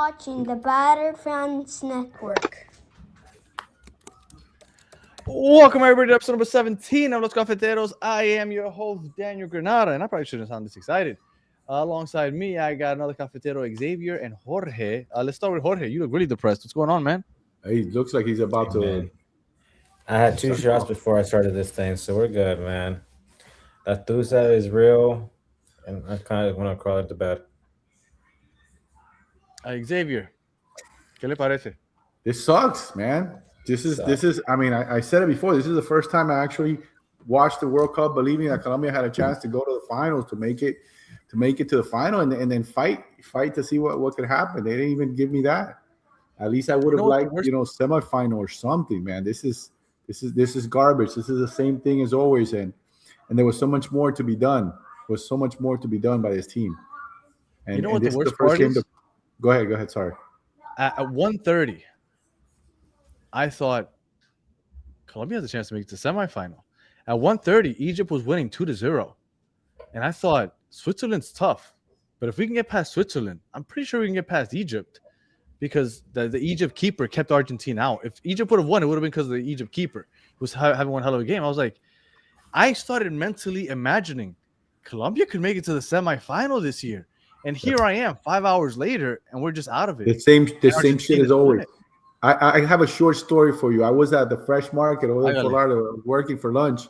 watching the Batter Fans Network. Welcome everybody to episode number 17 of Los Cafeteros. I am your host, Daniel Granada, and I probably shouldn't sound this excited. Alongside me, I got another cafetero, Xavier and Jorge. Let's start with Jorge. You look really depressed. What's going on, man? He looks like he's about to. I had 2 shots before I started this thing, so we're good, man. That Tusa is real, and I kind of want to crawl into bed. Xavier, ¿qué le parece? This sucks, man. This is. I mean, I said it before. This is the first time I actually watched the World Cup, believing that Colombia had a chance to go to the finals, to make it to the final, and then fight to see what could happen. They didn't even give me that. At least I would have liked, semifinal or something, man. This is garbage. This is the same thing as always, and there was so much more to be done. There was so much more to be done by this team. And you know what this the worst is the first part game is? Go ahead. Sorry. At 1:30, I thought Colombia has a chance to make it to semifinal. At 1:30, Egypt was winning 2-0, and I thought Switzerland's tough, but if we can get past Switzerland, I'm pretty sure we can get past Egypt. Because the Egypt keeper kept Argentina out. If Egypt would have won, it would have been because of the Egypt keeper who was having one hell of a game. I started mentally imagining Colombia could make it to the semifinal this year. And here I am 5 hours later, and we're just out of it. The same shit as always. I have a short story for you. I was at the Fresh Market over in Florida working for lunch.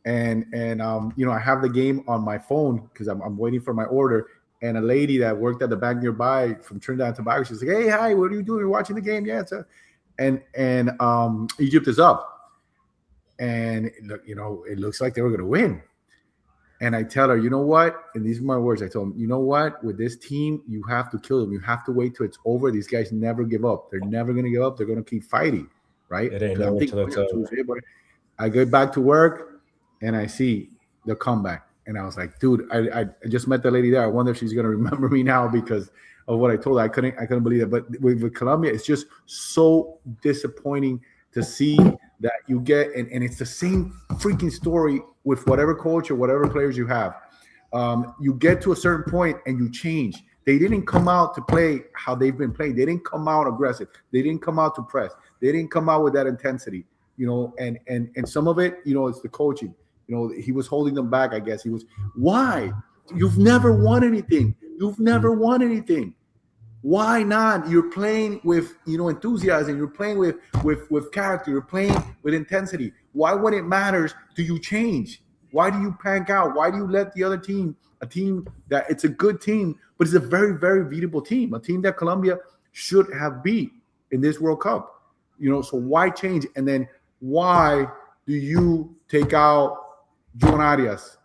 And I have the game on my phone because I'm waiting for my order. And a lady that worked at the bank nearby from Trinidad and Tobago, she's like, "Hey, hi, what are you doing? You're watching the game?" Yeah, and Egypt is up, and it looks like they were going to win. And I tell her, you know what? And these are my words. I told him, you know what? With this team, you have to kill them. You have to wait till it's over. These guys never give up. They're never going to give up. They're going to keep fighting, right? It ain't over till it's over. I get back to work, and I see the comeback. And I was like, dude, I just met the lady there. I wonder if she's gonna remember me now because of what I told her. I couldn't believe it. But with Colombia, it's just so disappointing to see that you get, and it's the same freaking story with whatever coach or whatever players you have. You get to a certain point and you change. They didn't come out to play how they've been playing. They didn't come out aggressive. They didn't come out to press. They didn't come out with that intensity. And some of it, it's the coaching. He was holding them back, I guess. Why? You've never won anything. Why not? You're playing with, enthusiasm. You're playing with character. You're playing with intensity. Why, when it matters, do you change? Why do you pank out? Why do you let the other team, a team that it's a good team, but it's a very, very beatable team, a team that Colombia should have beat in this World Cup? So why change? And then why do you take out John Arias?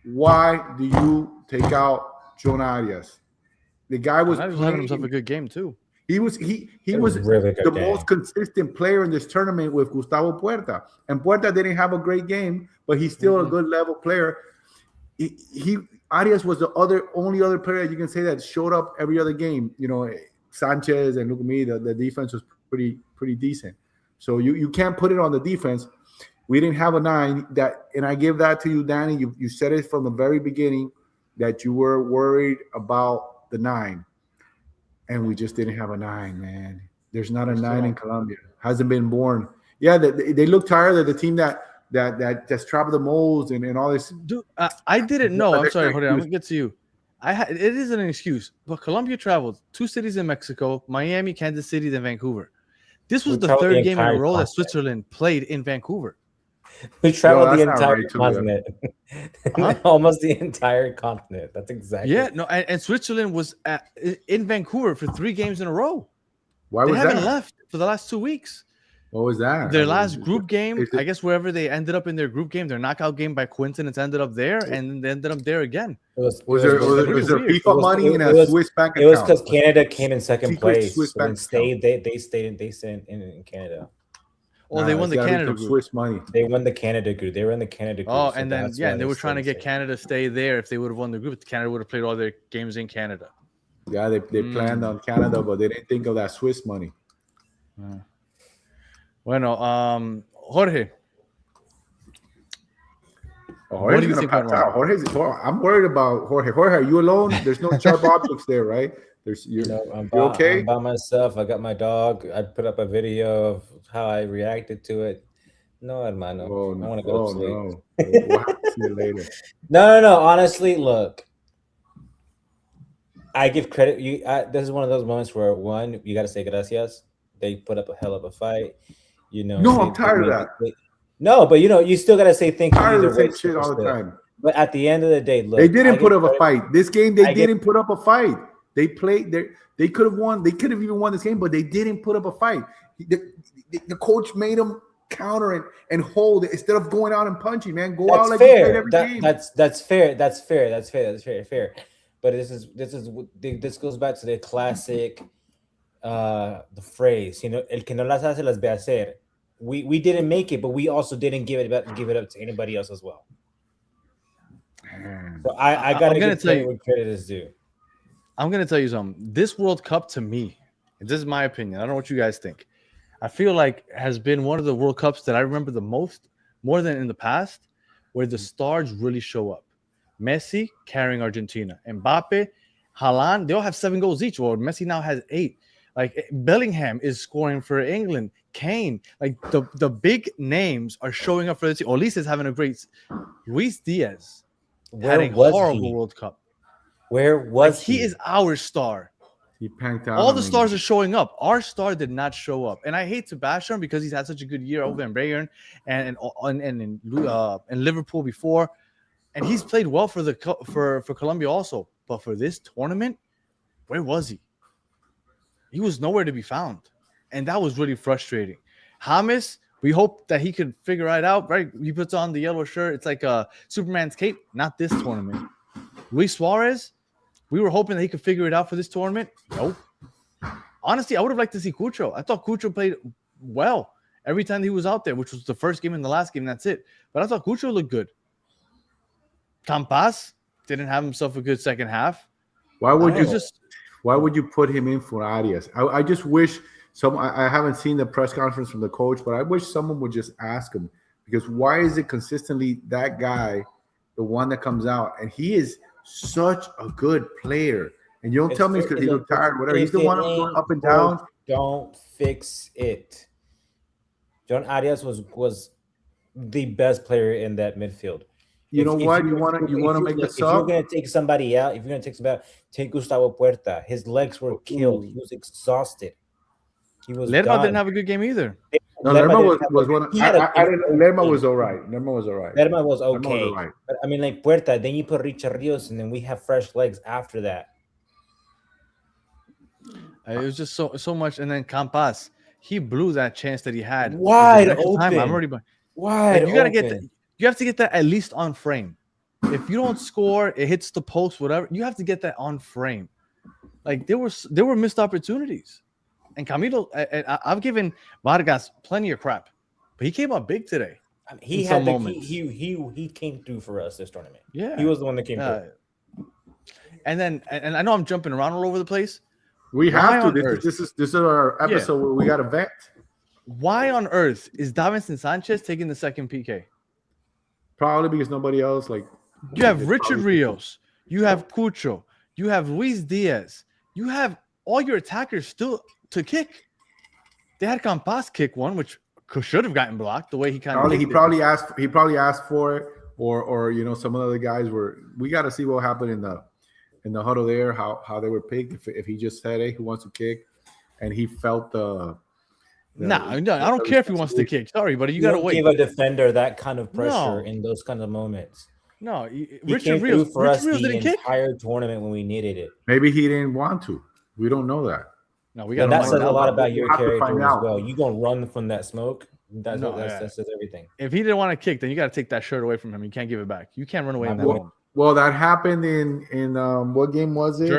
Why do you take out John Arias? The guy was having himself a good game too. He was really the most consistent player in this tournament with Gustavo Puerta. And Puerta didn't have a great game, but he's still a good level player. Arias was the only other player that you can say that showed up every other game. Sanchez, and look at me, the defense was pretty decent. So you can't put it on the defense. We didn't have a 9 and I give that to you, Danny. You said it from the very beginning that you were worried about the 9, and we just didn't have a 9, man. There's not a 9 in Colombia. Hasn't been born. Yeah, they look tired. They're the team that's traveled the most and all this. Dude, I didn't know. I'm sorry, Jorge. I'm gonna get to you. It isn't an excuse, but Colombia traveled 2 cities in Mexico: Miami, Kansas City, then Vancouver. This was the 3rd game in a row that Switzerland played in Vancouver. We traveled the entire continent. Almost the entire continent. That's exactly. Yeah, no, and Switzerland was in Vancouver for 3 games in a row. Why was that? They haven't left for the last 2 weeks. What was that? Their last group game, I guess wherever they ended up in their group game, their knockout game by coincidence ended up there, and they ended up there again. Was there FIFA money in a Swiss bank account? It was because Canada came in second place. So they stayed in Canada. Well, they won the Canada group. Swiss money. They won the Canada group. They were in the Canada group. Oh, and then and they were trying to get Canada to stay there. If they would have won the group, Canada would have played all their games in Canada. Yeah, they planned on Canada, but they didn't think of that Swiss money. Bueno, Jorge. What do you think? I'm worried about Jorge. Jorge, are you alone? There's no sharp objects there, right? You're okay? I'm by myself. I got my dog. I put up a video of how I reacted to it. No, hermano. Oh, I no. want to go to sleep. No. We'll have to see you later. No. Honestly, look. I give credit. This is one of those moments where one, you got to say gracias. They put up a hell of a fight. No, I'm tired of that. No, but you still got to say thank you. Tired of the same shit all the time. But at the end of the day, look, they didn't put up a fight. This game, they didn't put up a fight. They played. They could have won. They could have even won this game, but they didn't put up a fight. The coach made them counter and hold it instead of going out and punching. Man, go out like you played every game. That's fair. That's fair. But this goes back to the classic, the phrase. El que no las hace las ve hacer. We didn't make it, but we also didn't give it up to anybody else as well. So I gotta give credit where credit is due. I'm gonna tell you something. This World Cup, to me, and this is my opinion, I don't know what you guys think, I feel like has been one of the World Cups that I remember the most, more than in the past, where the stars really show up. Messi carrying Argentina, Mbappe, Haaland, they all have 7 goals each. Well, Messi now has 8. Like Bellingham is scoring for England. Kane, like the big names are showing up for the team. Olise is having a great. Luis Diaz had a horrible World Cup. Where was he? He is our star. He panked out. All the stars are showing up. Our star did not show up, and I hate to bash him because he's had such a good year over in Bayern and in Liverpool before. And he's played well for Colombia also. But for this tournament, where was he? He was nowhere to be found. And that was really frustrating. James, we hope that he could figure it out, right? He puts on the yellow shirt. It's like a Superman's cape. Not this tournament. Luis Suarez, we were hoping that he could figure it out for this tournament. Nope. Honestly, I would have liked to see Cucho. I thought Cucho played well every time he was out there, which was the first game and the last game. That's it. But I thought Cucho looked good. Campas didn't have himself a good second half. Why would you put him in for Arias? I just wish I haven't seen the press conference from the coach, but I wish someone would just ask him, because why is it consistently that guy, the one that comes out, and he is such a good player, and you don't tell me it's because he looked tired, whatever. He's the one going up and down. Don't fix it. John Arias was the best player in that midfield. You know what? You want to make the sub? If you're going to take somebody out, take Gustavo Puerta. His legs were killed. He was exhausted. He was Lerma didn't have a good game either. No, Lerma was one. Lerma was all right. Lerma was okay. Right. But I mean, like Puerta, then you put Richard Rios, and then we have fresh legs after that. It was just so much. And then Campas, he blew that chance that he had. Wide open. I'm already wide. You gotta get that. You have to get that at least on frame. If you don't score, it hits the post, whatever. You have to get that on frame. Like there were missed opportunities. And Camilo, I've given Vargas plenty of crap, but he came up big today. I mean, he came through for us this tournament. Yeah, he was the one that came through. And I know I'm jumping around all over the place. We have to. This is our episode where we got to vet. Why on earth is Davinson Sanchez taking the second PK? Probably because nobody else You have Richard Rios, you have Cucho, you have Luis Diaz, you have all your attackers still to kick. They had Campas kick one, which should have gotten blocked the way he he probably asked for it, or some of the other guys were. We got to see what happened in the huddle there, how they were picked. If he just said, "Hey, who wants to kick?" and he felt I don't care if he wants to kick. Sorry, but you got to wait. Give a defender that kind of pressure in those kind of moments. No, Richard Rios for us the entire tournament when we needed it. Maybe he didn't want to. We don't know that. No, we got. That says a lot about your character as well. You gonna run from that smoke? That says everything. If he didn't want to kick, then you got to take that shirt away from him. You can't give it back. You can't run away in that moment. Well, that happened in what game was it?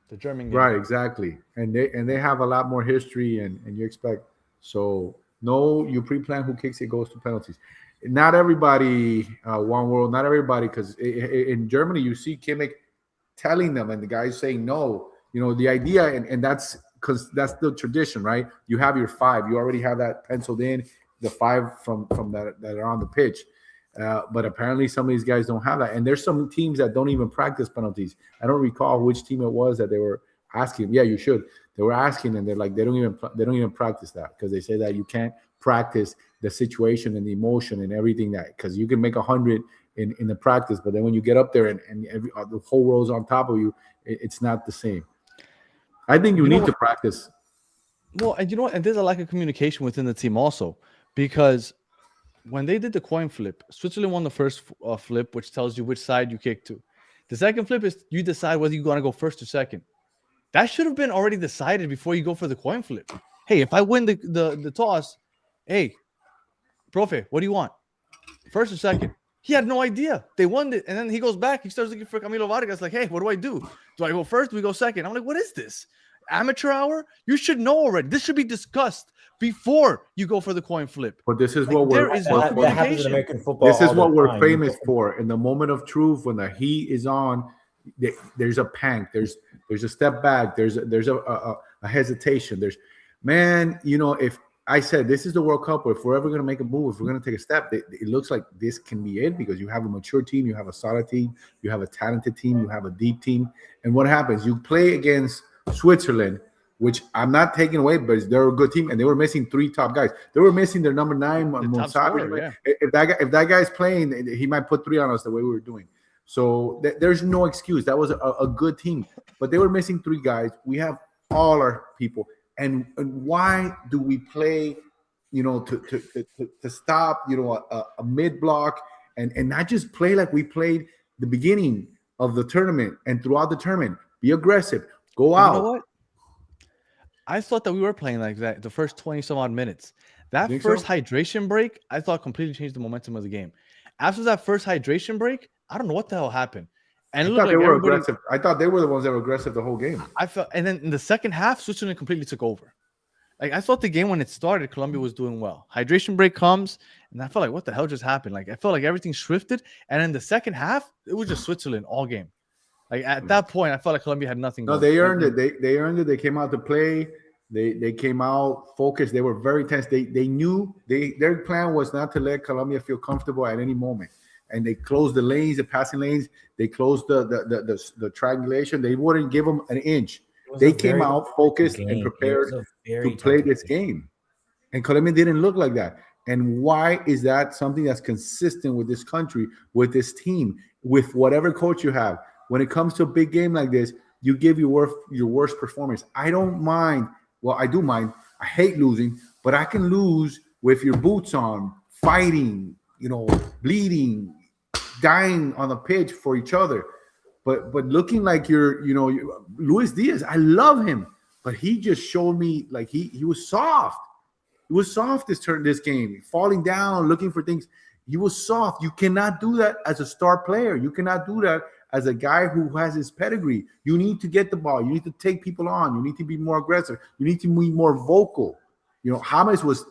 The German game. Right, exactly. And they have a lot more history, and you expect. So, no, you pre-plan who kicks it goes to penalties. Not everybody, one world, not everybody, because in Germany, you see Kimmich telling them and the guys saying no. The idea, and that's because that's the tradition, right? You have your 5. You already have that penciled in, the 5 from that are on the pitch. But apparently some of these guys don't have that. And there's some teams that don't even practice penalties. I don't recall which team it was that they were. asking. Yeah, you should. They were asking, and they're like, they don't even practice that because they say that you can't practice the situation and the emotion and everything that because you can make 100 in the practice, but then when you get up there and the whole world's on top of you, it's not the same. I think you need to practice. Well, and you know what? And there's a lack of communication within the team also, because when they did the coin flip, Switzerland won the first flip, which tells you which side you kick to. The second flip is you decide whether you want to go first or second. That should have been already decided before you go for the coin flip. Hey, if I win the toss, hey, profe, what do you want? First or second? He had no idea. They won it. And then he goes back. He starts looking for Camilo Vargas. Like, hey, what do I do? Do I go first? Do we go second? I'm like, what is this? Amateur hour? You should know already. This should be discussed before you go for the coin flip. But this is like, what there is no communication. American football. This is what we're famous for. In the moment of truth, when the heat is on, there's a panic. There's a step back. There's a hesitation. If I said this is the World Cup, if we're ever going to make a move, if we're going to take a step, it looks like this can be it because you have a mature team, you have a solid team, you have a talented team, you have a deep team. And what happens? You play against Switzerland, which I'm not taking away, but they're a good team, and they were missing 3 top guys. They were missing their number 9, Monsavi. Yeah. If that guy's playing, he might put 3 on us the way we were doing. So there's no excuse. That was a good team, but they were missing 3 guys. We have all our people. And why do we play, to stop, a mid block and not just play like we played the beginning of the tournament and throughout the tournament? Be aggressive, go out. You know what? I thought that we were playing like that the first 20 some odd minutes. That first hydration break, I thought completely changed the momentum of the game. After that first hydration break, I don't know what the hell happened. And I thought they were aggressive. I thought they were the ones that were aggressive the whole game. And then in the second half, Switzerland completely took over. Like I thought the game when it started, Colombia was doing well. Hydration break comes, and I felt like, what the hell just happened? Like I felt like everything shifted. And in the second half, it was just Switzerland all game. Like at that point, I felt like Colombia had nothing. No, they earned it. They earned it. They came out to play. They came out focused. They were very tense. They knew their plan was not to let Colombia feel comfortable at any moment. And they closed the lanes, the passing lanes. They closed the triangulation. They wouldn't give them an inch. They came out focused and prepared to play this game. And Colombia didn't look like that. And why is that something that's consistent with this country, with this team, with whatever coach you have? When it comes to a big game like this, you give your worst performance. I don't mind. Well, I do mind. I hate losing, but I can lose with your boots on, fighting, bleeding, dying on the pitch for each other. But looking like Luis Diaz, I love him, but he just showed me like he was soft. He was soft this game, falling down, looking for things. He was soft. You cannot do that as a star player. You cannot do that as a guy who has his pedigree. You need to get the ball. You need to take people on. You need to be more aggressive. You need to be more vocal. James was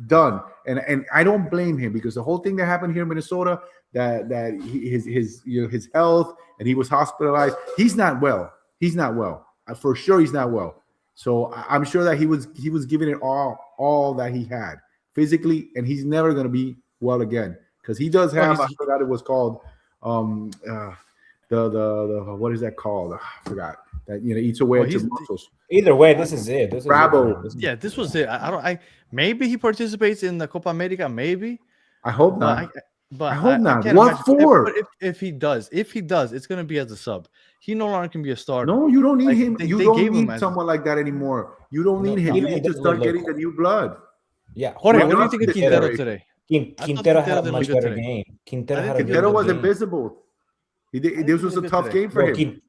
done, and I don't blame him because the whole thing that happened here in Minnesota, that his health, and he was hospitalized. He's not well. He's not well. For sure, he's not well. So I'm sure that he was giving it all that he had physically, and he's never going to be well again because he does have. I forgot it was called. The what is that called? I forgot. That eats away at your muscles. Either way, this is it. Bravo. This was it. I maybe he participates in the Copa America. Maybe. I hope not. But I hope not. What for? If he does, it's going to be as a sub. He no longer can be a starter. No, you don't need him. You don't need someone like that anymore. You don't need him. You need to start getting the new blood. Yeah. Jorge, what do you think of Quintero today? Quintero had a much better game. Quintero was invisible. This was a tough game for him.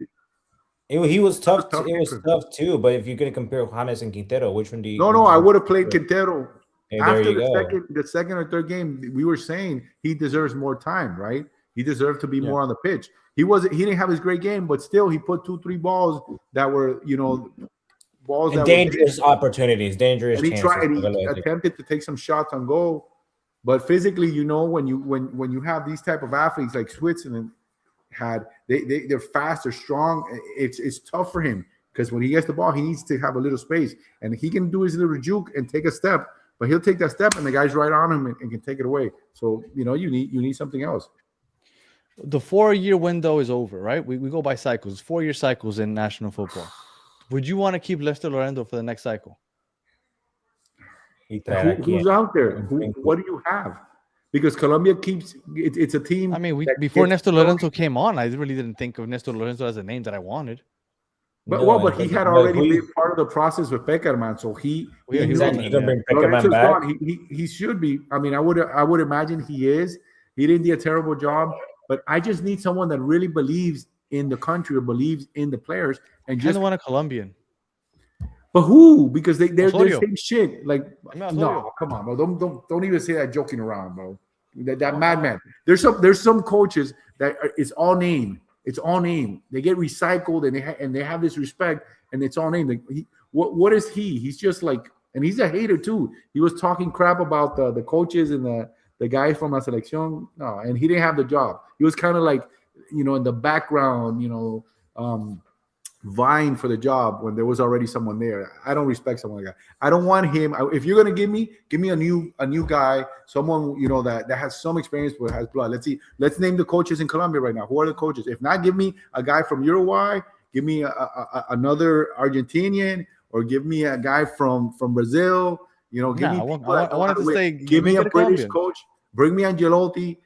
He was tough. It was tough too. But if you're going to compare James and Quintero, which one do you? No. I would have played Quintero. Hey, after the second or third game, we were saying he deserves more time, right? He deserved to be more on the pitch. He didn't have his great game, but still he put 2-3 balls that were, balls and that dangerous opportunities, dangerous. And he attempted to take some shots on goal, but physically, when you have these type of athletes like Switzerland had, they're fast, they're strong. It's tough for him because when he gets the ball, he needs to have a little space, and he can do his little juke and take a step. But he'll take that step, and the guy's right on him and can take it away. So you need something else. The 4-year window is over, right? We go by cycles, 4-year cycles in national football. Would you want to keep Lester Lorenzo for the next cycle? Who's out there? What do you have? Because Colombia keeps it's a team. I mean, before Nestor Lorenzo came on, I really didn't think of Nestor Lorenzo as a name that I wanted. But he had already been part of the process with Peckerman, so he he's going to bring Peckerman Lorenzo's back. Gone. He should be. I mean, I would imagine he is. He didn't do a terrible job, but I just need someone that really believes in the country or believes in the players and just want a Colombian. But who? Because they're the same shit. Like no, come on, bro. Don't even say that joking around, bro. That madman. There's some coaches that it's all name. It's all name. They get recycled and they have this respect and it's all name. Like what is he? He's just like, and he's a hater too. He was talking crap about the coaches and the guy from la Selección. No, and he didn't have the job. He was kind of like, in the background, vying for the job when there was already someone there. I don't respect someone like that. I don't want him. If you're gonna give me a new guy, someone that has some experience but has blood. Let's see. Let's name the coaches in Colombia right now. Who are the coaches? If not, give me a guy from Uruguay. Give me another Argentinian, or give me a guy from Brazil. Give me. I wanted to say, give me a British coach. Bring me Angelotti.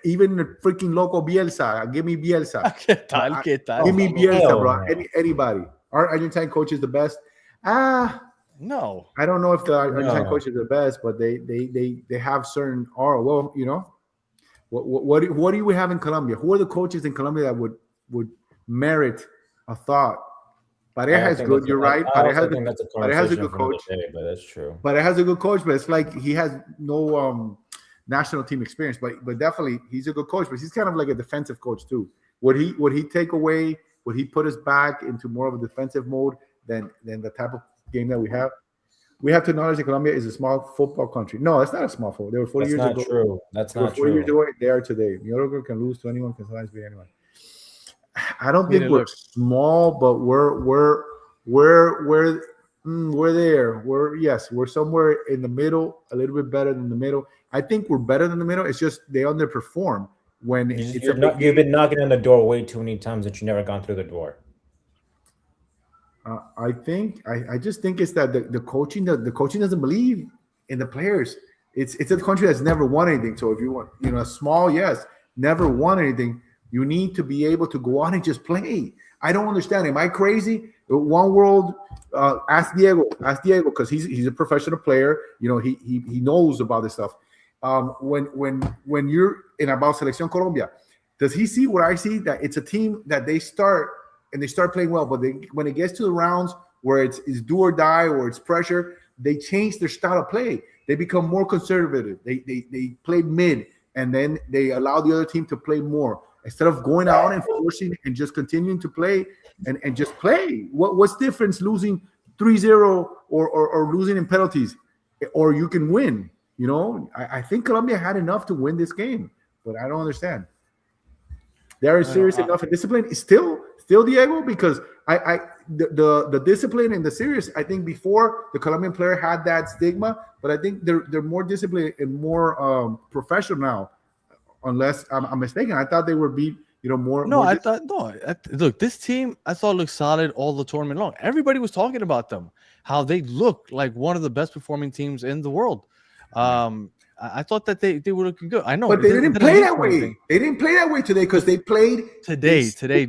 Even the freaking local Bielsa. Give me Bielsa. ¿Qué tal? Give me Bielsa, bro. Anybody. Our Argentine coach is the best. No. I don't know if the Argentine coach is the best, but they have certain aura. Well, what do we have in Colombia? Who are the coaches in Colombia that would merit a thought? Pareja is good. You're right. Pareja has a good coach. But that's true. Pareja has a good coach, but it's like he has no national team experience, but definitely he's a good coach. But he's kind of like a defensive coach too. Would he take away? Would he put us back into more of a defensive mode than the type of game that we have? We have to acknowledge that Colombia is a small football country. No, it's not a small football. They were 40 years ago. True. That's not true. 40 years ago, they are today. Uruguay can lose to anyone, can sometimes beat anyone. I don't think we're small, but we're there. We're somewhere in the middle, a little bit better than the middle. I think we're better than the middle. It's just they underperform when you've been knocking on the door way too many times that you never gone through the door. I just think it's that the coaching doesn't believe in the players. It's a country that's never won anything. So if you want, a small, never won anything, you need to be able to go out and just play. I don't understand. Am I crazy? One world. Ask Diego because he's a professional player. He knows about this stuff. When you're in about Selección Colombia, does he see what I see? That it's a team that they start playing well, but when it gets to the rounds where it's do or die or it's pressure, they change their style of play. They become more conservative. They play mid, and then they allow the other team to play more instead of going out and forcing and just continuing to play and just play. What's the difference losing 3-0 or losing in penalties, or you can win? I think Colombia had enough to win this game, but I don't understand. They're serious enough and discipline is still Diego, because the discipline and the serious. I think before the Colombian player had that stigma, but I think they're more disciplined and more professional now. Unless I'm mistaken, I thought they were beat. More. No, more look, this team I thought looked solid all the tournament long. Everybody was talking about them, how they looked like one of the best performing teams in the world. I thought that they were looking good. I know, but they didn't play that way. They didn't play that way today because they played today. They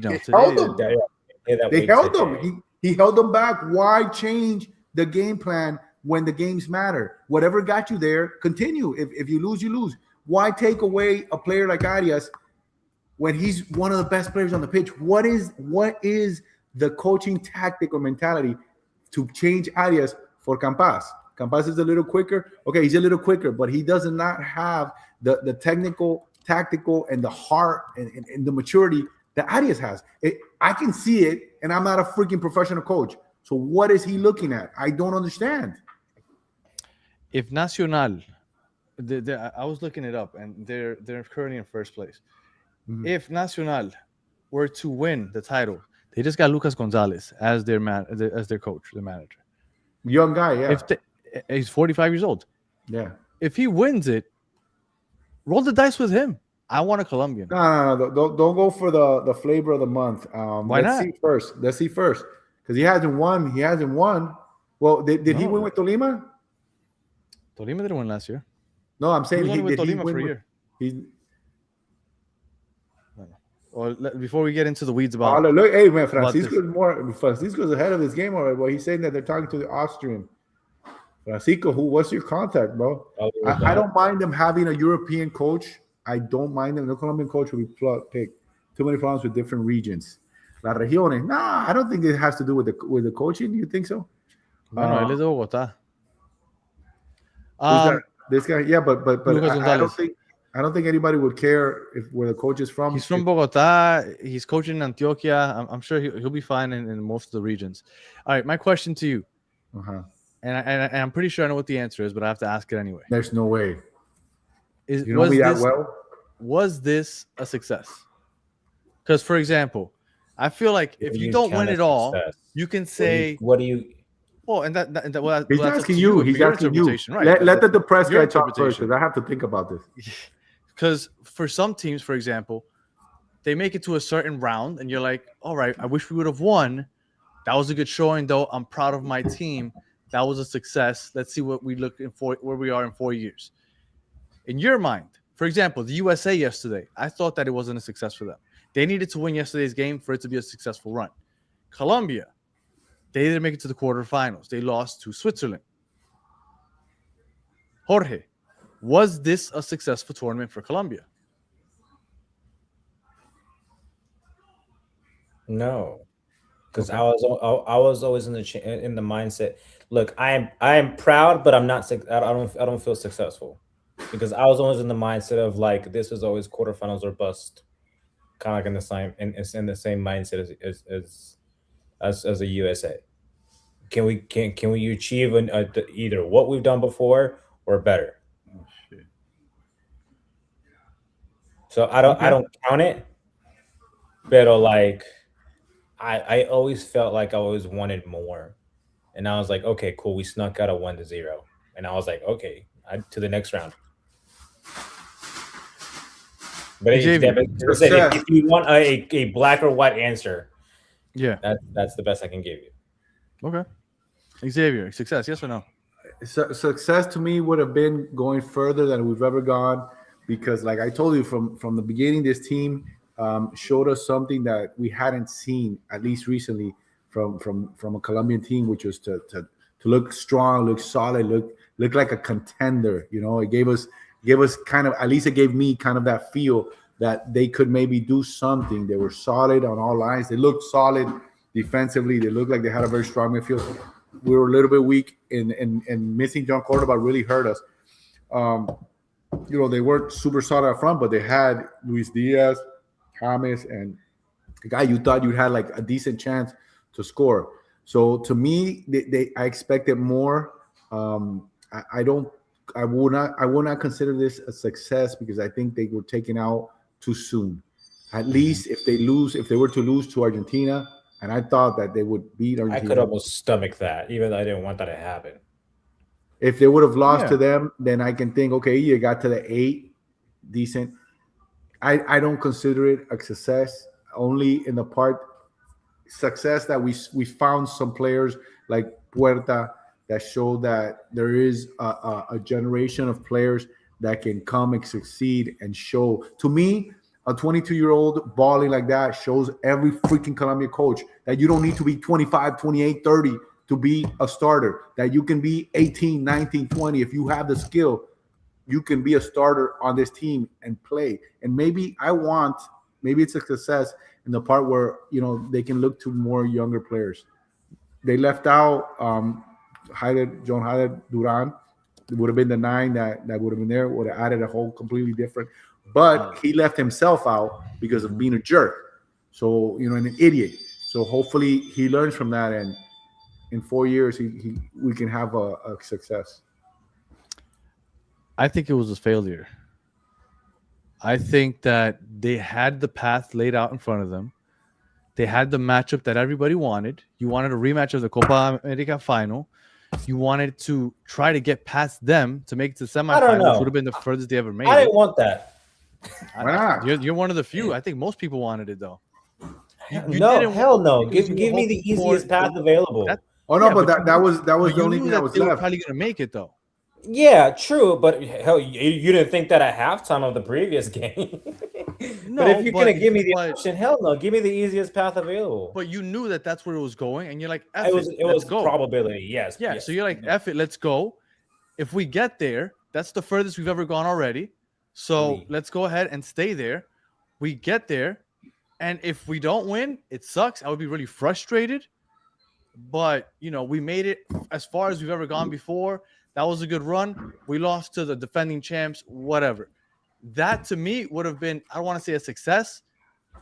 held them. He held them back. Why change the game plan when the games matter? Whatever got you there, continue. If you lose, you lose. Why take away a player like Arias when he's one of the best players on the pitch? What is the coaching tactic or mentality to change Arias for Campas? Campas is a little quicker. Okay, he's a little quicker, but he does not have the technical, tactical, and the heart and the maturity that Arias has. I can see it, and I'm not a freaking professional coach. So what is he looking at? I don't understand. If Nacional, I was looking it up, and they're currently in first place. Mm-hmm. If Nacional were to win the title, they just got Lucas Gonzalez as their coach, the manager. Young guy, yeah. He's 45 years old. Yeah. If he wins it, roll the dice with him. I want a Colombian. No. Don't go for the flavor of the month. Why not? Let's see first. because he hasn't won. He hasn't won. Well, did he win with Tolima? Tolima didn't win last year. No, I'm saying He was only with did he Tolima win for a with- year. He, Or before we get into the weeds oh, about look, hey man, about this. Francisco's ahead of his game already. Well, he's saying that they're talking to the Austrian. Francisco, what's your contact, bro? I don't mind them having a European coach. I don't mind them. No Colombian coach will be picked. Too many problems with different regions. La regiones. Nah, I don't think it has to do with the coaching. You think so? Bueno, él es de Bogotá. Who's that? This guy, yeah, but Lucas I don't think anybody would care if where the coach is from. He's from Bogotá. He's coaching in Antioquia. I'm sure he'll be fine in most of the regions. All right, my question to you, and I'm pretty sure I know what the answer is, but I have to ask it anyway. There's no way. You know was me that this, well? Was this a success? Because, for example, I feel like if you don't win it all, you can say, what do you? Well, and well, he's that's asking you. He's asking you. Right? Let the depressed your guy talk first, interpretation. because I have to think about this. Because for some teams, for example, they make it to a certain round, and you're like, all right, I wish we would have won. That was a good showing, though. I'm proud of my team. That was a success. Let's see what we look for, where we are in 4 years. In your mind, for example, the USA yesterday, I thought that it wasn't a success for them. They needed to win yesterday's game for it to be a successful run. Colombia, they didn't make it to the quarterfinals. They lost to Switzerland. Jorge, was this a successful tournament for Colombia? No, because I was always in the mindset. Look, I am proud, but I'm not. I don't feel successful, because I was always in the mindset of like this was always quarterfinals or bust, kind of like in the same mindset as the USA. Can we achieve either what we've done before or better? Oh shit! So I don't count it, but like I always felt like I always wanted more, and I was like, okay, cool, we snuck out a 1-0, and I was like, okay, to the next round. But if you want a black or white answer, yeah, that's the best I can give you. Okay. Xavier, success, yes or no? Success to me would have been going further than we've ever gone, because like I told you from the beginning, this team showed us something that we hadn't seen, at least recently, from a Colombian team, which was to look strong, look solid, look like a contender. You know, it gave us kind of, at least it gave me kind of that feel that they could maybe do something. They were solid on all lines. They looked solid defensively. They looked like they had a very strong midfield. We were a little bit weak, and missing John Cordoba really hurt us. You know, they weren't super solid up front, but they had Luis Diaz, James, and a guy you thought you had like a decent chance to score. So to me, I expected more. I would not consider this a success, because I think they were taken out too soon. At least if they were to lose to Argentina, and I thought that they would beat Argentina. I could almost stomach that, even though I didn't want that to happen. If they would have lost to them, then I can think, okay, you got to the 8, decent. I don't consider it a success, only in the part success that we found some players like Puerta that show that there is a generation of players that can come and succeed and show. To me, a 22-year-old balling like that shows every freaking Colombia coach that you don't need to be 25, 28, 30 to be a starter, that you can be 18, 19, 20. If you have the skill, you can be a starter on this team and play. And maybe it's a success in the part where, you know, they can look to more younger players. They left out John Hader Duran. It would have been the 9 that would have been there, would have added a whole completely different. But he left himself out because of being a jerk. So, you know, and an idiot. So hopefully he learns from that, and in 4 years we can have a success. I think it was a failure. I think that they had the path laid out in front of them. They had the matchup that everybody wanted. You wanted a rematch of the Copa America final. You wanted to try to get past them to make it to the semifinals, which would have been the furthest they ever made. I didn't want that. Why not? You're one of the few. I think most people wanted it, though. Hell no. because Give you were me the hoping easiest for path available. Oh no, Yeah, but but that was the you only knew thing that that was they were left. probably gonna make it though. Yeah, true, but hell, you didn't think that at halftime of the previous game. But if No, you're gonna give me the but option, hell no, give me the easiest path available. but you knew that that's where it was going, and you're like, It F was it, it let's was go. probability, yes. Yeah, yes. so you're like, F it, let's go. If we get there, that's the furthest we've ever gone already. So Really? let's go ahead and stay there. We get there, and if we don't win, it sucks. I would be really frustrated. But we made it as far as we've ever gone before. That was a good run. We lost to the defending champs, whatever. That to me would have been, I don't want to say a success,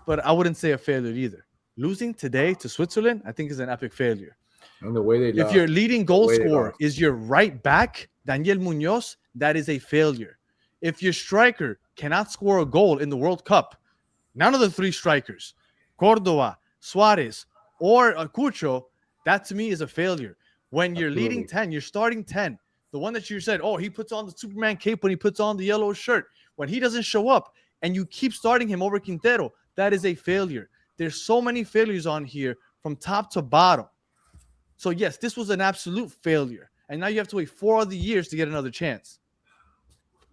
but I wouldn't say a failure either. Losing today to Switzerland, I think, is an epic failure. And the way they If lost. your leading goal way they scorer lost. is your right back, Daniel Munoz, that is a failure. If your striker cannot score a goal in the World Cup, none of the three strikers, Cordova, Suarez, or Cucho, that to me is a failure. When you're leading 10, you're starting 10. The one that you said, oh, he puts on the Superman cape when he puts on the yellow shirt. When he doesn't show up and you keep starting him over Quintero, that is a failure. There's so many failures on here from top to bottom. So, yes, this was an absolute failure. And now you have to wait 4 other years to get another chance.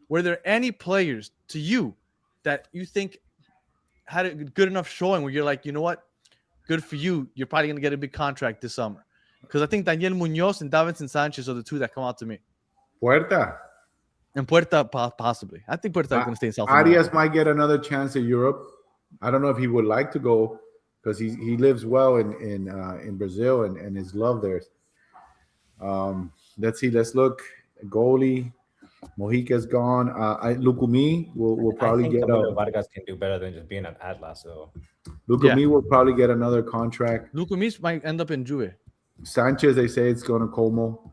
Were there any players to you that you think had a good enough showing where you're like, you know what? Good for you. You're probably going to get a big contract this summer. Because I think Daniel Munoz and Davinson Sanchez are the two that come out to me. Puerta. And Puerta, possibly. I think Puerta is going to stay in South Arias America. might get another chance in Europe. I don't know if he would like to go because he lives well in Brazil and is loved there. Let's see. Let's look. Goalie. Mojica's gone. Lukumi will probably get Camilo Vargas can do better than just being at Atlas. So Lukumi will probably get another contract. Lukumis might end up in Juve. Sanchez, they say it's going to Como.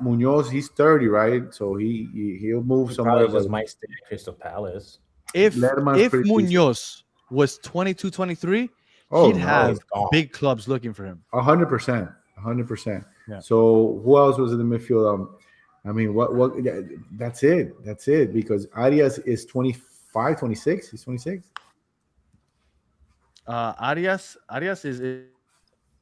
Munoz, he's 30, right? So he'll move somewhere. Just might stay at Crystal Palace. If Lerman's pretty Munoz was 22, 23, Oh, he'd no, have he's gone. big clubs looking for him. 100%. Yeah. So who else was in the midfield? I mean, what? That's it. Because Arias is 25, 26. He's 26. Arias is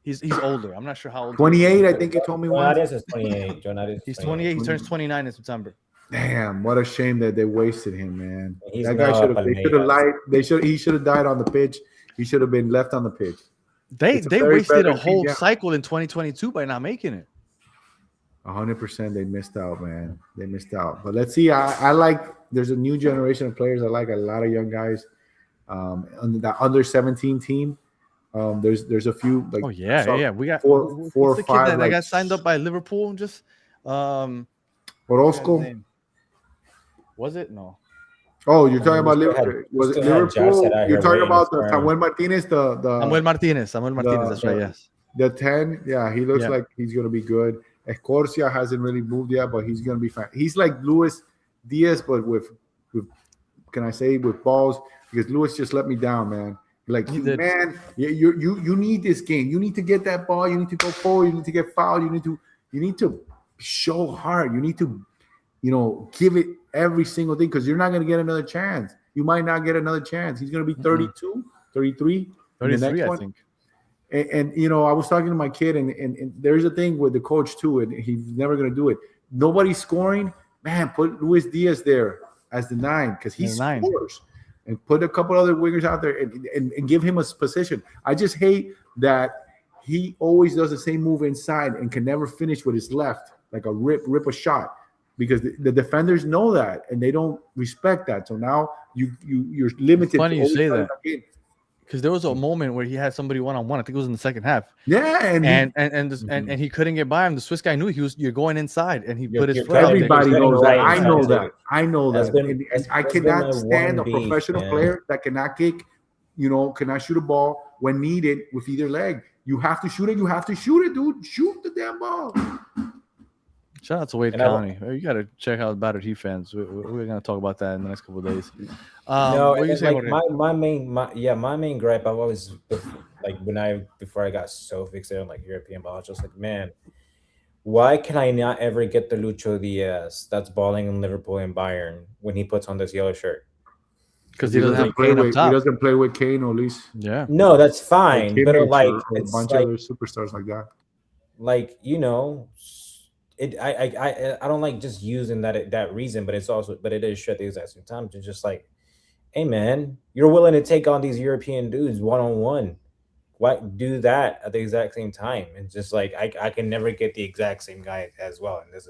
he's older. I'm not sure how old. 28, I think you told me John once. Arias is 28. John Arias is He's 28. He turns 29 in September. Damn, what a shame that they wasted him, man. He's That guy now should up have. at They should have Palmeiras. lied. He should have died on the pitch. He should have been left on the pitch. They It's a very wasted a veteran whole team, yeah. cycle in 2022 by not making it. 100%, they missed out, man. They missed out. But let's see. I like. There's a new generation of players. I like a lot of young guys. On the under 17 team, there's a few like. Oh yeah. We got four what's or the kid five. that Like got signed up by Liverpool. Just Orozco. Was it? No. Oh, you're talking about We still Liverpool? had- Was it we still had Jarset Liverpool? out You're here talking waiting about for the him. Samuel Martinez, the Samuel Martinez. That's right. Yes. the 10. Yeah, he looks Yeah. like he's gonna be good. Escorcia hasn't really moved yet, but he's gonna be fine. He's like Luis Diaz, but with can I say with balls? Because Luis just let me down, man. Like He did. man, you need this game. You need to get that ball. You need to go forward. You need to get fouled. You need to show hard. You need to, give it every single thing because you're not gonna get another chance. You might not get another chance. He's gonna be 32, 33. 33, I think. And I was talking to my kid, and there's a thing with the coach too, and he's never gonna do it. Nobody's scoring, man. Put Luis Diaz there as the 9 because he As the 9. scores, and put a couple other wingers out there and give him a position. I just hate that he always does the same move inside and can never finish with his left, like a rip a shot, because the defenders know that and they don't respect that. So now you're limited. Funny you say that. Again. Because there was a moment where he had somebody one-on-one. I think it was in the second half. Yeah, And he couldn't get by him. The Swiss guy knew you're going inside, and he put his foot out there. everybody He's knows getting that. right I know inside that. I know That's that. been- And that's- I that's been cannot my stand a one beef, professional man. player that cannot kick, cannot shoot a ball when needed with either leg. You have to shoot it. You have to shoot it, dude. Shoot the damn ball. Shout out to Wade And I- County. You got to check out Battered Heat fans. We're going to talk about that in the next couple of days. No, what you and saying? like my main gripe. I've always like before I got so fixated on like European ball, I was just like, man, why can I not ever get the Lucho Diaz that's balling in Liverpool and Bayern when he puts on this yellow shirt? because he doesn't have Kane up He top. doesn't play with Kane or at least. Yeah. No, that's fine. But like, a it's bunch like, of other superstars like that. like, you know, I don't like just using that reason, but it is true at the exact same time. To just like, hey man, you're willing to take on these European dudes one-on-one. Why do that at the exact same time? And just like I can never get the exact same guy as well. And this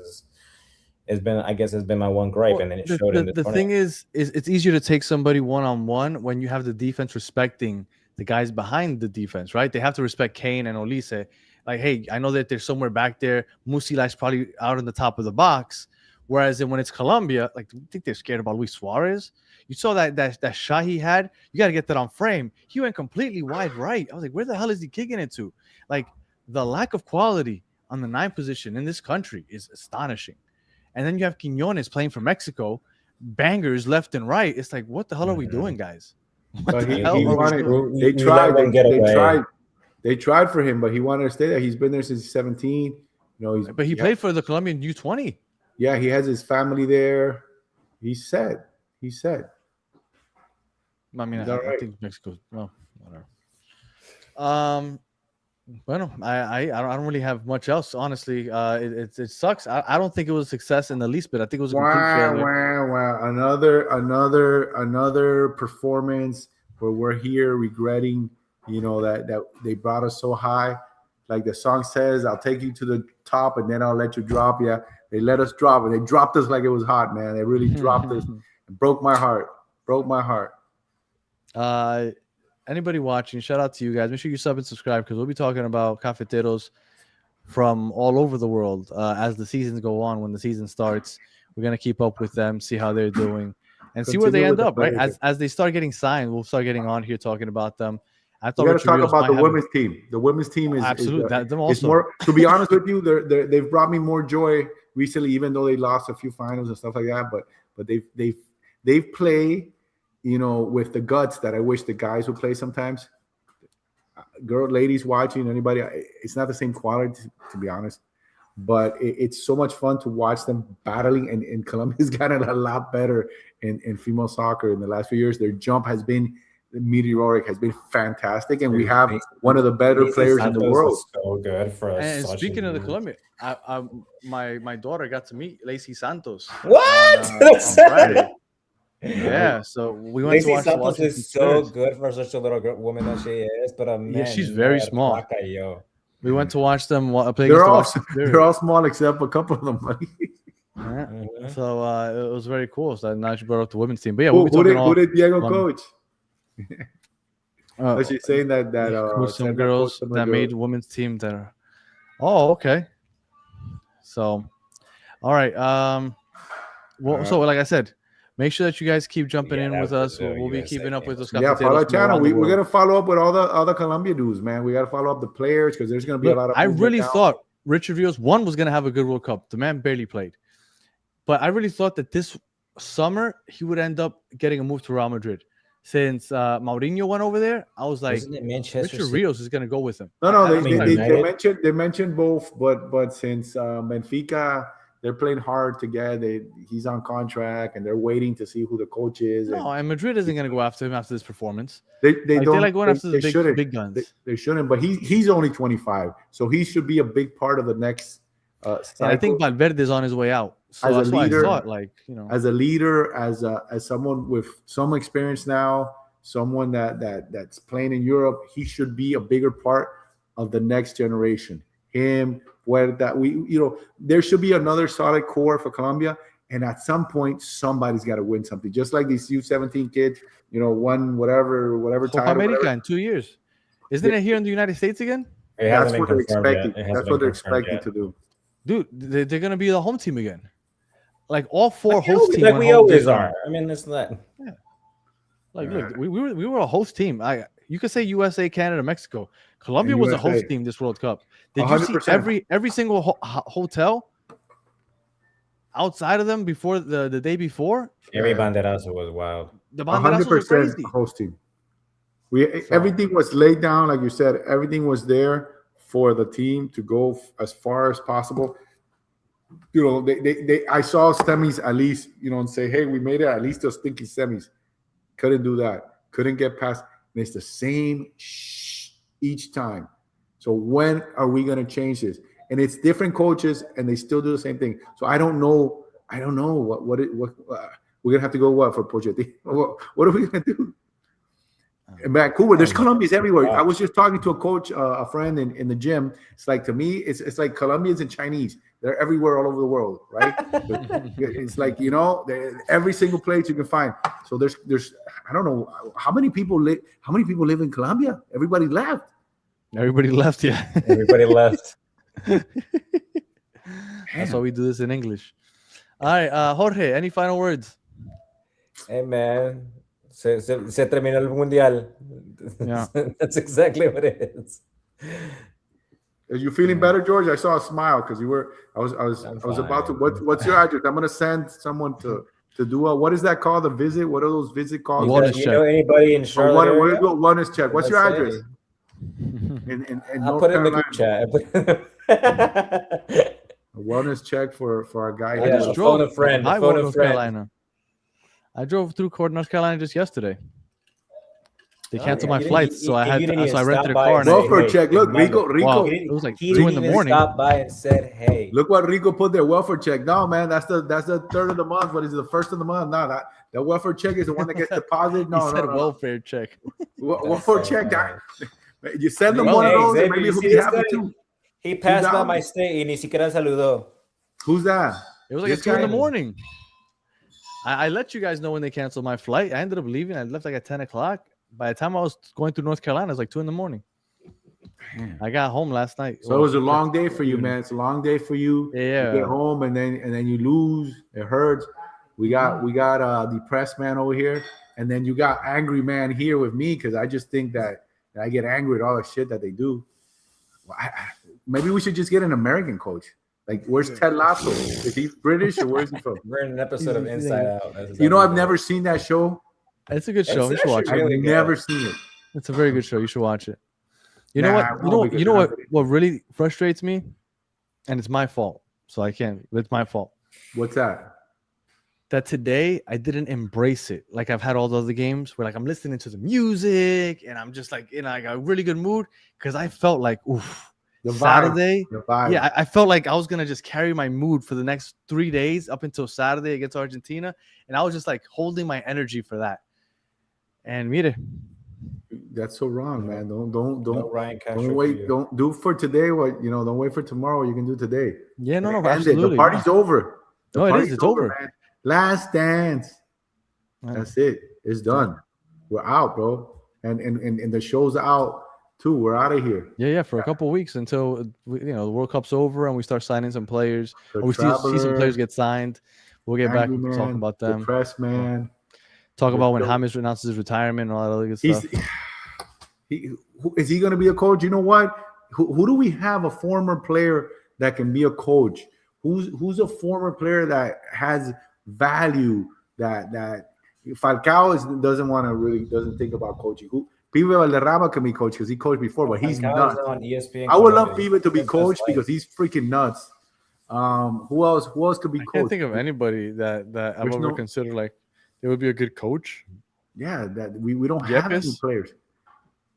has been my one gripe, Well, and then it showed in this the thing is it's easier to take somebody one-on-one when you have the defense respecting the guys behind the defense, right? They have to respect Kane and Olise. Like, hey, I know that they're somewhere back there. Musila's probably out on the top of the box. Whereas when it's Colombia, like, do you think they're scared about Luis Suarez? You saw that shot he had. You got to get that on frame. He went completely wide right. I was like, where the hell is he kicking it to? Like, the lack of quality on the 9 position in this country is astonishing. And then you have Quiñones playing for Mexico, bangers left and right. It's like, what the hell are we doing, guys? But the hell are we doing? They tried for him, but he wanted to stay there. He's been there since he's 17. But he played for the Colombian U20. Yeah, he has his family there. He said. I mean, I think Mexico. Well, whatever. Bueno, I don't really have much else. Honestly, it sucks. I don't think it was a success in the least bit. I think it was a complete failure. Wow. Another performance where we're here regretting, that they brought us so high. Like the song says, I'll take you to the top and then I'll let you drop. Yeah, they let us drop, and they dropped us like it was hot, man. They really dropped us. It broke my heart. Anybody watching, shout out to you guys. Make sure you sub and subscribe, because we'll be talking about Cafeteros from all over the world as the seasons go on. When the season starts, we're going to keep up with them, see how they're doing, and see where they end up, right? As they start getting signed, we'll start getting on here talking about them. I thought we got to talk about the women's team. The women's team is absolutely them also. It's more, to be honest with you, they've brought me more joy recently, even though they lost a few finals and stuff like that. But they've played, with the guts that I wish the guys would play sometimes. Ladies watching, anybody, it's not the same quality, to be honest. But it's so much fun to watch them battling. And Colombia's gotten a lot better in female soccer in the last few years. Their jump has been meteoric, has been fantastic, and we have one of the better players in the world. So good for us. And speaking of the Colombia, my daughter got to meet Lacey Santos. What? On Friday. Yeah, so we went to watch Santos is so good for such a little woman that she is, but man, she's very small. We went to watch them play. They're all small except a couple of them. Yeah. So it was very cool. So now she brought up the women's team. But yeah, who did Diego coach? She's saying that some girls that made women's team that are. Oh, okay. So, all right. So like I said, make sure that you guys keep jumping in with us. We'll be keeping up with those. Yeah, follow our channel. We're gonna follow up with all the other Colombia dudes, man. We gotta follow up the players, because there's gonna be a lot of. I really thought Richard Rios was gonna have a good World Cup. The man barely played, but I really thought that this summer he would end up getting a move to Real Madrid. Since Mourinho went over there, I was like, Richard Rios is going to go with him. No, they mentioned both, but since Benfica, they're playing hard to get. He's on contract, and they're waiting to see who the coach is. No, and Madrid isn't going to go after him after this performance. They like going after the big guns. They shouldn't, but he's only 25, so he should be a big part of the next. I think Valverde is on his way out. So as that's a leader, why I thought, as a leader, as someone with some experience now, someone that's playing in Europe, he should be a bigger part of the next generation. There should be another solid core for Colombia, and at some point, somebody's got to win something. Just like these U17 kids, won whatever Copa America in 2 years. Isn't it here in the United States again? That's what they're expecting. That's what they're expecting to do. Dude, they're going to be the home team again. Like all four host teams. Like we always are. I mean, it's that. Yeah. Look, we were a host team. You could say USA, Canada, Mexico. Colombia was a host team this World Cup. Did 100%. You see every single hotel outside of them before the day before? Every banderazo was wild. The banderazo was crazy. Host team. Everything was laid down, like you said. Everything was there for the team to go as far as possible. I saw semis at least, and say, hey, we made it at least those stinky semis. Couldn't do that. Couldn't get past. And it's the same each time. So when are we going to change this? And it's different coaches, and they still do the same thing. So I don't know what we're gonna have to go for Pochettino. What are we gonna do? In Vancouver, there's Colombians everywhere. I was just talking to a coach, a friend in the gym. It's like, to me, it's like Colombians and Chinese. They're everywhere all over the world, right? It's like, every single place you can find. So there's I don't know how many people live in Colombia. Everybody left. Yeah. Everybody left. That's why we do this in English. All right, Jorge, any final words? Hey, man. Se terminó el mundial. Yeah. That's exactly what it is. Are you feeling better, George? I saw a smile because you were. I was about to. What's your address? I'm gonna send someone to do a. What is that called? A visit? What are those visits called? You know anybody in Charlotte? Wellness check. What's your address? I'll put it in the group chat. A wellness check for our guy. I just drove a friend. North Carolina. I drove through North Carolina just yesterday. They canceled my flights, so I rented a car. Welfare check. Look, Rico. Wow. It was like 2 in the morning. Stopped by and said, "Hey." Look what Rico put there. Welfare check. No, man, that's the third of the month. What is it? The first of the month? No, that welfare check is the one that gets deposited. No, he said welfare check. Welfare check. You send them one of those, and maybe he'll be happy too. He passed by my state y ni siquiera saludó. Who's that? It was like 2 in the morning. I let you guys know when they canceled my flight. I ended up leaving. I left like at 10 o'clock. By the time I was going through North Carolina, it was like 2 in the morning. Man. I got home last night. So it was a long day for you, man. It's a long day for you. Yeah. You get home and then you lose. It hurts. We got depressed man over here, and then you got angry man here with me because I just think that I get angry at all the shit that they do. Maybe we should just get an American coach. Like, where's Ted Lasso? Is he British or where's he from? We're in an episode of Inside Out. I've never seen that show. It's a good show. You should watch it. I've never seen it. It's a very good show. You should watch it. You know what really frustrates me? And it's my fault. So I can't. It's my fault. What's that? That today I didn't embrace it. Like I've had all the other games where like I'm listening to the music and I'm just like in like a really good mood because I felt like, oof. Saturday, yeah, I felt like I was gonna just carry my mood for the next 3 days up until Saturday against Argentina, and I was just like holding my energy for that. And mire, that's so wrong, man. Don't Ryan Castro don't wait. Don't do for today what don't wait for tomorrow. What you can do today. Yeah, no, absolutely. The party's over. It's over. Man. Last dance. That's it. It's done. We're out, bro. And the show's out. We're out of here. Yeah, for a couple of weeks until the World Cup's over and we start signing some players. Or we see some players get signed. We'll get back and talk about them. Depressed man. Talk about when James announces his retirement and all that other good stuff. Is he going to be a coach? You know what? Who do we have a former player that can be a coach? Who's a former player that has value that Falcao doesn't think about coaching? Pibe Valderrama can be coached because he coached before, but he's nuts. I would love Pibe to be coached because he's freaking nuts. Who else could be coached? I can't think of anybody that I've ever considered like it would be a good coach. Yeah, that we don't have any players.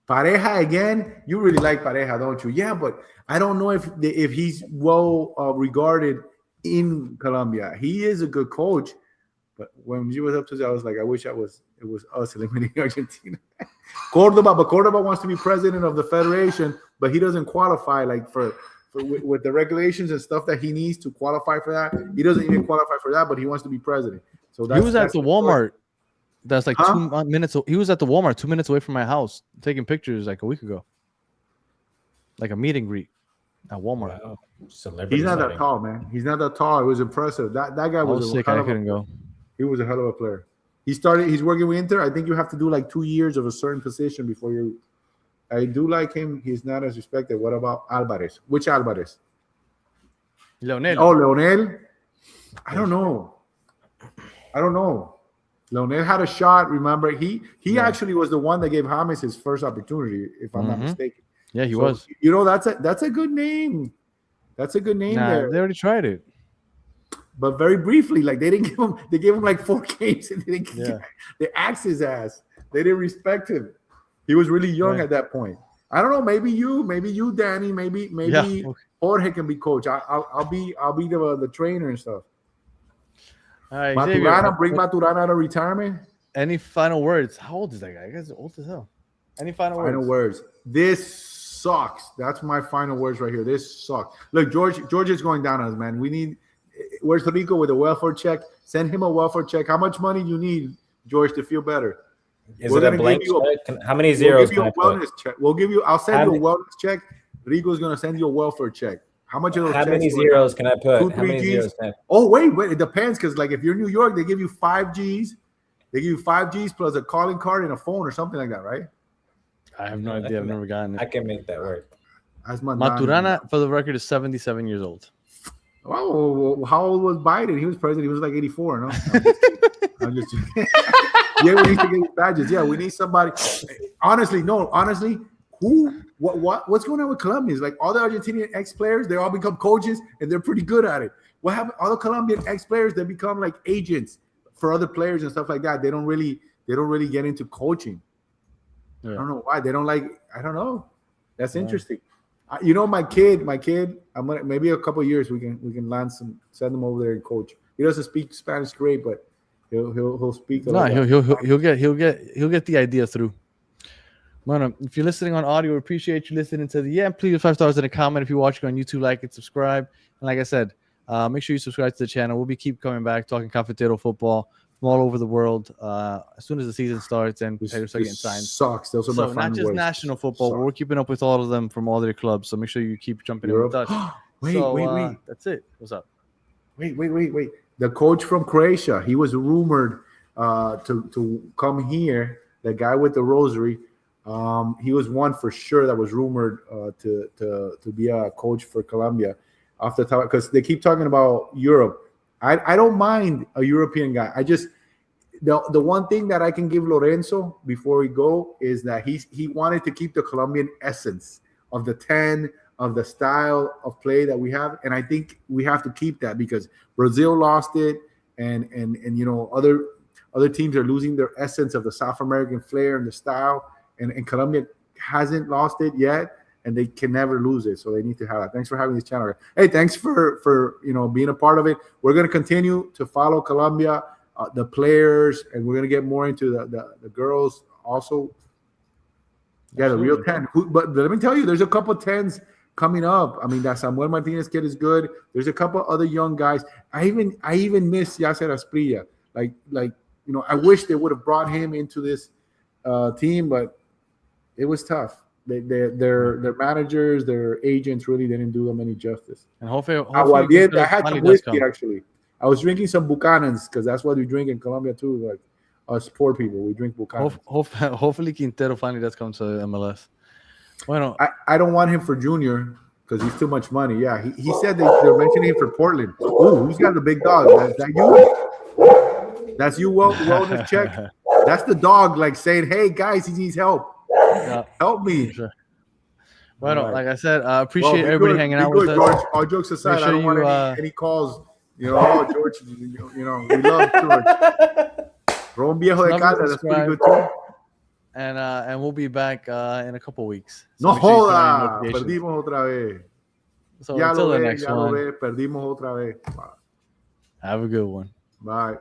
Pareja again. You really like Pareja, don't you? Yeah, but I don't know if he's well regarded in Colombia. He is a good coach, but when he was up to that, I was like, I wish it was us eliminating Argentina. Cordoba wants to be president of the federation, but he doesn't qualify like for with the regulations and stuff that he needs to qualify for that. He doesn't even qualify for that, but he wants to be president. So he was at the Walmart. That's like 2 minutes. He was at the Walmart 2 minutes away from my house taking pictures like a week ago. Like a meet and greet at Walmart. Wow. He's not that tall, man. He's not that tall. It was impressive. That guy was sick. I couldn't go. He was a hell of a player. He's working with Inter. I think you have to do like 2 years of a certain position before you. I do like him. He's not as respected. What about Alvarez? Which Alvarez? Leonel. Oh, Leonel. I don't know. Leonel had a shot. Remember, he actually was the one that gave James his first opportunity, if I'm not mistaken. Yeah, he was. That's a good name. That's a good name there. They already tried it. but very briefly. Like they didn't give him. They gave him like 4 games, and they axed his ass. They didn't respect him. He was really young at that point. I don't know. Maybe you, Danny. Maybe Jorge can be coach. I'll be the trainer and stuff. All right, Maturana, bring Maturana out of retirement. Any final words? How old is that guy? That guy's old as hell. Any final words? This sucks. That's my final words right here. This sucks. Look, George is going down on us, man. We need. Where's Rico with a welfare check? Send him a welfare check. How much money you need, George, to feel better? Is it a blank check? How many zeros? We'll give you a wellness check. I'll send you a wellness check. Rico's gonna send you a welfare check. How much of those? How many zeros can I put? 2, 3 Gs? Oh, wait. It depends, because like if you're in New York, they give you 5 Gs. They give you 5 Gs plus a calling card and a phone or something like that, right? I have no idea. I've never gotten it. I can make that work. Maturana, for the record, is 77 years old. Oh, how old was Biden? He was president. He was like 84, no? I'm just kidding. Yeah, we need to get his badges. Yeah, we need somebody. Honestly, what's going on with Colombians? Like all the Argentinian ex-players, they all become coaches and they're pretty good at it. What happened? All the Colombian ex-players, they become like agents for other players and stuff like that. They don't really get into coaching. Yeah. I don't know why. They don't like. I don't know. That's interesting. My kid. I'm gonna maybe a couple of years we can send him over there and coach. He doesn't speak Spanish great, but he'll speak. He'll get the idea through. Bueno, if you're listening on audio, we appreciate you listening to the end. Please leave 5 stars in a comment. If you're watching on YouTube, like and subscribe. And like I said, make sure you subscribe to the channel. We'll keep coming back talking Cafetero football from all over the world as soon as the season starts and players start getting signed. Sucks. Those are my not just words. National football, but we're keeping up with all of them from all their clubs. So make sure you keep jumping in with us. Wait. That's it. What's up? Wait. The coach from Croatia, he was rumored to come here. The guy with the rosary, he was one for sure that was rumored to be a coach for Colombia. Off the top, because they keep talking about Europe. I don't mind a European guy. I just the one thing that I can give Lorenzo before we go is that he wanted to keep the Colombian essence of the 10, of the style of play that we have, and I think we have to keep that because Brazil lost it, and other teams are losing their essence of the South American flair and the style, and Colombia hasn't lost it yet. And they can never lose it, so they need to have it. Thanks for having this channel. Hey, thanks for being a part of it. We're gonna continue to follow Colombia, the players, and we're gonna get more into the girls also. Yeah, the real 10. But let me tell you, there's a couple 10s coming up. I mean, that Samuel Martinez kid is good. There's a couple other young guys. I even miss Yasser Asprilla. I wish they would have brought him into this team, but it was tough. Their managers, their agents really didn't do them any justice. And hopefully I had some whiskey actually. I was drinking some Buchanan's because that's what we drink in Colombia too. Like us poor people, we drink Buchanan's. Hopefully Quintero finally does come to MLS. Bueno, I don't want him for junior because he's too much money. Yeah, he said they're mentioning him for Portland. Oh, who's got the big dog? Is that you? That's you, wellness check. That's the dog like saying, "Hey guys, he needs help. Help me." Sure. Well, like I said, I appreciate everybody hanging out with us. George. All jokes aside, I don't want any calls. George, we love George. Ron Viejo de Casa, that's pretty good too. And we'll be back in a couple weeks. So no joda, perdimos otra vez. So until the next one. Perdimos otra vez. Have a good one. Bye.